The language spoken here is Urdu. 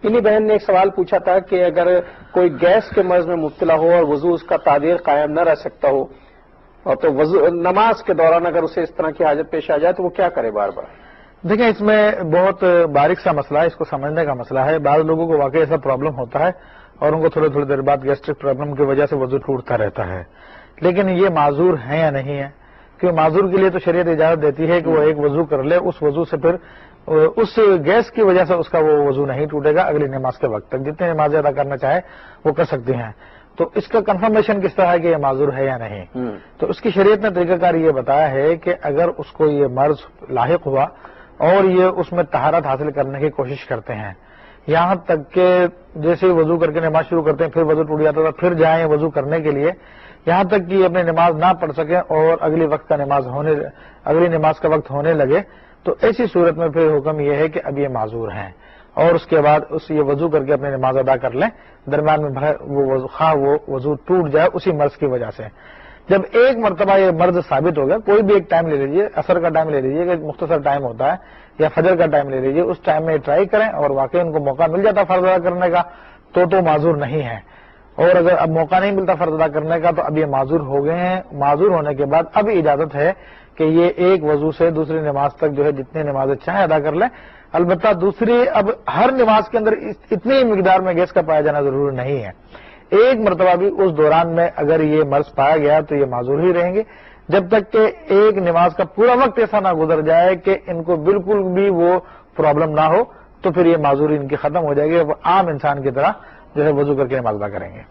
انہی بہن نے ایک سوال پوچھا تھا کہ اگر کوئی گیس کے مرض میں مبتلا ہو اور وضو اس کا تعدیر قائم نہ رہ سکتا ہو اور تو نماز کے دوران اگر اسے اس طرح کی حاجت پیش آ جائے تو وہ کیا کرے بار بار؟ دیکھیں اس میں بہت باریک سا مسئلہ ہے، اس کو سمجھنے کا مسئلہ ہے. بعض لوگوں کو واقعی ایسا پرابلم ہوتا ہے اور ان کو تھوڑی دیر بعد گیسٹرک پرابلم کی وجہ سے وضو ٹوٹتا رہتا ہے، لیکن یہ معذور ہے یا نہیں ہے؟ کیونکہ معذور کے لیے تو شریعت اجازت دیتی ہے کہ وہ ایک وضو کر لے، اس وضو سے پھر اس گیس کی وجہ سے اس کا وہ وضو نہیں ٹوٹے گا، اگلی نماز کے وقت تک جتنے نمازیں ادا کرنا چاہے وہ کر سکتی ہیں. تو اس کا کنفرمیشن کس طرح ہے کہ یہ معذور ہے یا نہیں؟ تو اس کی شریعت نے طریقہ کار یہ بتایا ہے کہ اگر اس کو یہ مرض لاحق ہوا اور یہ اس میں طہارت حاصل کرنے کی کوشش کرتے ہیں، یہاں تک کہ جیسے ہی وضو کر کے نماز شروع کرتے ہیں پھر وضو ٹوٹ جاتا تھا، پھر جائیں وضو کرنے کے لیے، یہاں تک کہ اپنی نماز نہ پڑھ سکیں اور اگلی نماز کا وقت ہونے لگے، تو ایسی صورت میں پھر حکم یہ ہے کہ اب یہ معذور ہیں اور اس کے بعد یہ وضو کر کے اپنی نماز ادا کر لیں. درمیان میں وہ وضو ٹوٹ جائے اسی مرض کی وجہ سے. جب ایک مرتبہ یہ مرض ثابت ہو گیا، کوئی بھی ایک ٹائم لے لیجیے، عصر کا ٹائم لے لیجیے کہ مختصر ٹائم ہوتا ہے، یا فجر کا ٹائم لے لیجیے، اس ٹائم میں ٹرائی کریں اور واقعی ان کو موقع مل جاتا فرض ادا کرنے کا تو معذور نہیں ہے. اور اگر اب موقع نہیں ملتا فرض ادا کرنے کا تو اب یہ معذور ہو گئے ہیں. معذور ہونے کے بعد اب اجازت ہے کہ یہ ایک وضو سے دوسری نماز تک جو ہے جتنی نمازیں چاہیں ادا کر لیں. البتہ دوسری اب ہر نماز کے اندر اتنی مقدار میں گیس کا پایا جانا ضروری نہیں ہے. ایک مرتبہ بھی اس دوران میں اگر یہ مرض پایا گیا تو یہ معذور ہی رہیں گے جب تک کہ ایک نماز کا پورا وقت ایسا نہ گزر جائے کہ ان کو بالکل بھی وہ پرابلم نہ ہو، تو پھر یہ معذوری ان کی ختم ہو جائے گی، وہ عام انسان کی طرح جو ہے وضو کر کے نماز ادا کریں گے.